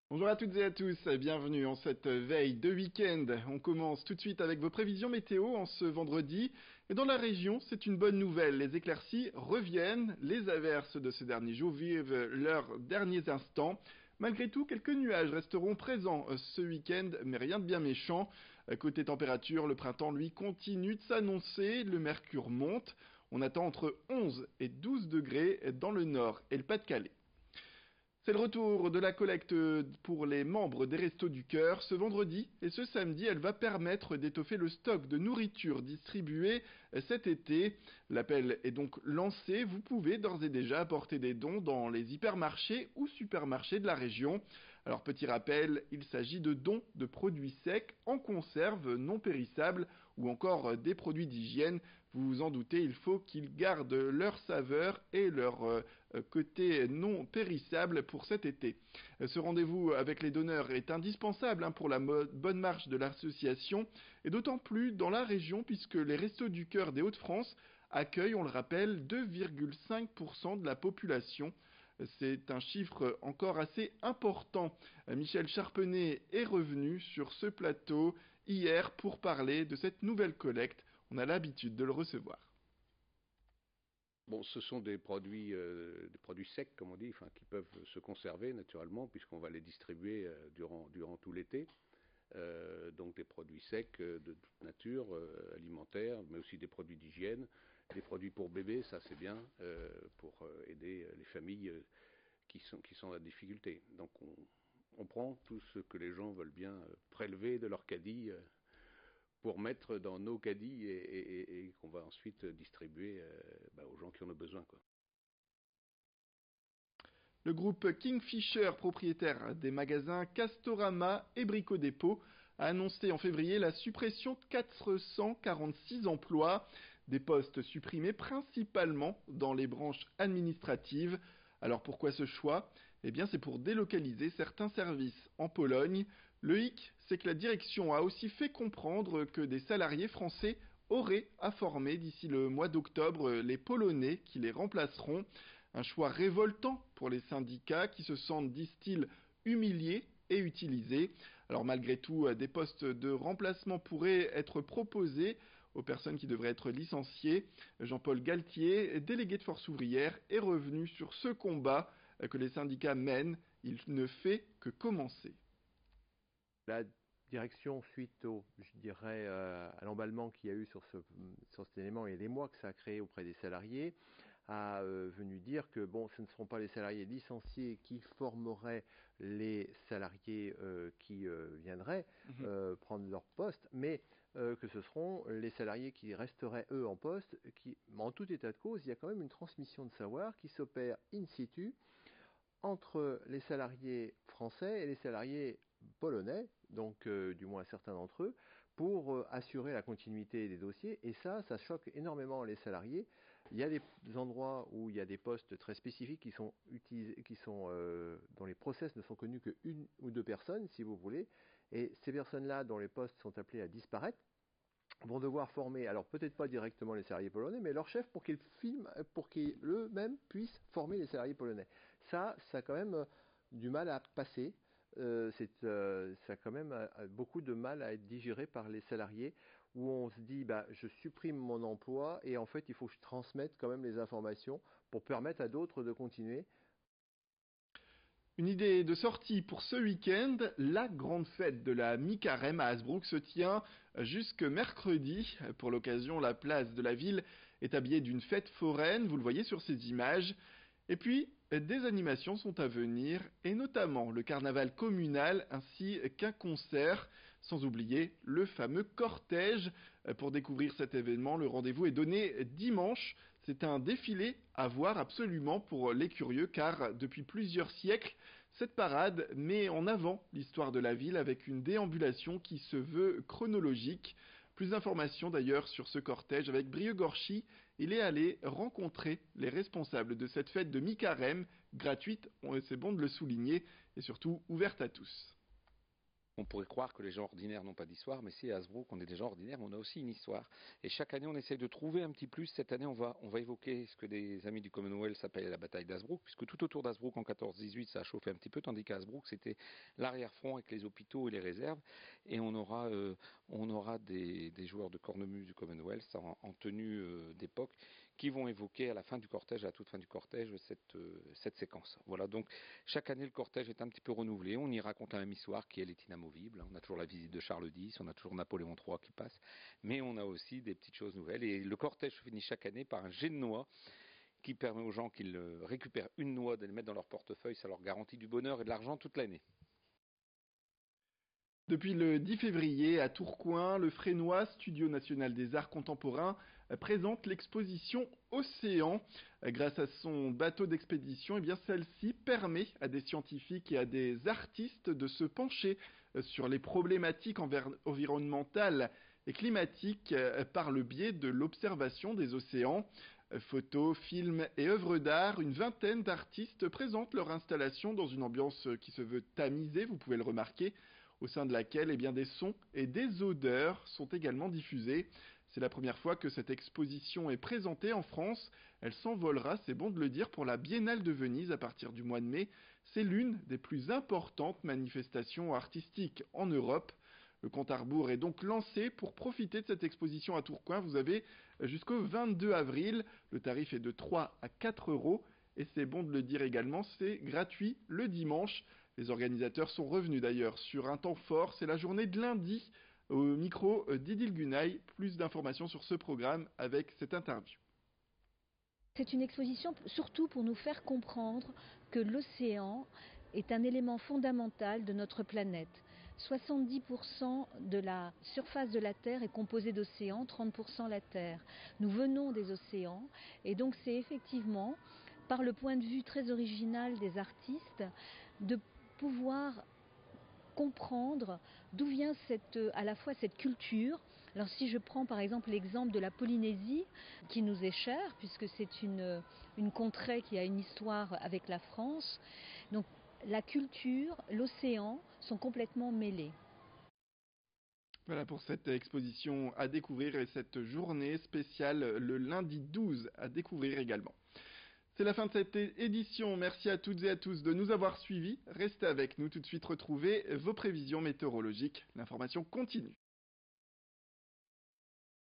Bonjour à toutes et à tous, bienvenue en cette veille de week-end. On commence tout de suite avec vos prévisions météo en ce vendredi. Et dans la région, c'est une bonne nouvelle. Les éclaircies reviennent, les averses de ces derniers jours vivent leurs derniers instants. Malgré tout, quelques nuages resteront présents ce week-end, mais rien de bien méchant. Côté température, le printemps, lui, continue de s'annoncer. Le mercure monte. On attend entre 11 et 12 degrés dans le nord et le Pas-de-Calais. C'est le retour de la collecte pour les membres des Restos du Cœur ce vendredi et ce samedi, elle va permettre d'étoffer le stock de nourriture distribué cet été. L'appel est donc lancé, vous pouvez d'ores et déjà apporter des dons dans les hypermarchés ou supermarchés de la région. Alors petit rappel, il s'agit de dons de produits secs en conserve non périssables ou encore des produits d'hygiène. Vous vous en doutez, il faut qu'ils gardent leur saveur et leur côté non périssable pour cet été. Ce rendez-vous avec les donneurs est indispensable pour la bonne marche de l'association et d'autant plus dans la région puisque les Restos du Cœur des Hauts-de-France accueillent, on le rappelle, 2,5% de la population. C'est un chiffre encore assez important. Michel Charpenay est revenu sur ce plateau hier pour parler de cette nouvelle collecte. On a l'habitude de le recevoir. Bon, ce sont des produits secs, comme on dit, enfin, qui peuvent se conserver naturellement, puisqu'on va les distribuer durant tout l'été. Donc des produits secs de toute nature, alimentaires, mais aussi des produits d'hygiène, des produits pour bébés, ça c'est bien, pour aider les familles qui sont à difficulté. Donc on prend tout ce que les gens veulent bien prélever de leur caddie pour mettre dans nos caddies et qu'on va ensuite distribuer aux gens qui en ont besoin, quoi. Le groupe Kingfisher, propriétaire des magasins Castorama et Brico Dépôt, a annoncé en février la suppression de 446 emplois, des postes supprimés principalement dans les branches administratives. Alors pourquoi ce choix? Eh bien c'est pour délocaliser certains services en Pologne. Le hic, c'est que la direction a aussi fait comprendre que des salariés français auraient à former d'ici le mois d'octobre les Polonais qui les remplaceront. Un choix révoltant pour les syndicats qui se sentent, disent-ils, humiliés et utilisés. Alors malgré tout, des postes de remplacement pourraient être proposés aux personnes qui devraient être licenciées. Jean-Paul Galtier, délégué de Force ouvrière, est revenu sur ce combat que les syndicats mènent. Il ne fait que commencer. La direction, suite je dirais, à l'emballement qu'il y a eu sur cet élément et les mois que ça a créé auprès des salariés, a venu dire que bon, ce ne seront pas les salariés licenciés qui formeraient les salariés qui viendraient prendre leur poste, mais que ce seront les salariés qui resteraient eux en poste, qui, en tout état de cause, il y a quand même une transmission de savoir qui s'opère in situ entre les salariés français et les salariés polonais, donc du moins certains d'entre eux, pour assurer la continuité des dossiers. Et ça choque énormément les salariés. Il y a des endroits où il y a des postes très spécifiques qui sont utilisés, dont les process ne sont connus qu'une ou deux personnes, si vous voulez. Et ces personnes-là, dont les postes sont appelés à disparaître, vont devoir former, alors peut-être pas directement les salariés polonais, mais leur chef pour qu'ils eux-mêmes puissent former les salariés polonais. Ça a quand même du mal à passer. Ça a quand même beaucoup de mal à être digéré par les salariés, où on se dit, bah, je supprime mon emploi et en fait, il faut que je transmette quand même les informations pour permettre à d'autres de continuer. Une idée de sortie pour ce week-end, la grande fête de la mi-carême à Hasbrook se tient jusque mercredi. Pour l'occasion, la place de la ville est habillée d'une fête foraine, vous le voyez sur ces images. Et puis, des animations sont à venir, et notamment le carnaval communal ainsi qu'un concert, sans oublier le fameux cortège. Pour découvrir cet événement, le rendez-vous est donné dimanche. C'est un défilé à voir absolument pour les curieux, car depuis plusieurs siècles, cette parade met en avant l'histoire de la ville avec une déambulation qui se veut chronologique. Plus d'informations d'ailleurs sur ce cortège avec Brieux Gorchy. Il est allé rencontrer les responsables de cette fête de mi-carême, gratuite, c'est bon de le souligner, et surtout ouverte à tous. On pourrait croire que les gens ordinaires n'ont pas d'histoire, mais si à Hasbrook, on est des gens ordinaires, mais on a aussi une histoire. Et chaque année, on essaye de trouver un petit plus. Cette année, on va évoquer ce que des amis du Commonwealth appellent la bataille d'Hasbrook, puisque tout autour d'Hasbrook en 14-18, ça a chauffé un petit peu, tandis qu'à Hasbrook, c'était l'arrière-front avec les hôpitaux et les réserves. Et on aura des joueurs de cornemuse du Commonwealth en tenue d'époque qui vont évoquer à la fin du cortège, à la toute fin du cortège, cette séquence. Voilà, donc chaque année, le cortège est un petit peu renouvelé. On y raconte la même histoire qui, elle, est inamovible. On a toujours la visite de Charles X, on a toujours Napoléon III qui passe, mais on a aussi des petites choses nouvelles. Et le cortège se finit chaque année par un jet de noix qui permet aux gens qu'ils récupèrent une noix, de les mettre dans leur portefeuille. Ça leur garantit du bonheur et de l'argent toute l'année. Depuis le 10 février, à Tourcoing, le Frénois Studio national des arts contemporains présente l'exposition Océan. Grâce à son bateau d'expédition, celle-ci permet à des scientifiques et à des artistes de se pencher sur les problématiques environnementales et climatiques par le biais de l'observation des océans. Photos, films et œuvres d'art, une vingtaine d'artistes présentent leur installation dans une ambiance qui se veut tamisée, vous pouvez le remarquer, au sein de laquelle des sons et des odeurs sont également diffusés. C'est la première fois que cette exposition est présentée en France. Elle s'envolera, c'est bon de le dire, pour la Biennale de Venise à partir du mois de mai. C'est l'une des plus importantes manifestations artistiques en Europe. Le compte à rebours est donc lancé pour profiter de cette exposition à Tourcoing. Vous avez jusqu'au 22 avril. Le tarif est de 3 à 4 euros. Et c'est bon de le dire également, c'est gratuit le dimanche. Les organisateurs sont revenus d'ailleurs sur un temps fort. C'est la journée de lundi. Au micro d'Idil Gunay, plus d'informations sur ce programme avec cette interview. C'est une exposition surtout pour nous faire comprendre que l'océan est un élément fondamental de notre planète. 70% de la surface de la Terre est composée d'océans, 30% la Terre. Nous venons des océans et donc c'est effectivement, par le point de vue très original des artistes, de pouvoir comprendre d'où vient à la fois cette culture. Alors si je prends par exemple l'exemple de la Polynésie, qui nous est chère, puisque c'est une contrée qui a une histoire avec la France, donc la culture, l'océan sont complètement mêlés. Voilà pour cette exposition à découvrir et cette journée spéciale le lundi 12 à découvrir également. C'est la fin de cette édition. Merci à toutes et à tous de nous avoir suivis. Restez avec nous tout de suite, retrouvez vos prévisions météorologiques. L'information continue.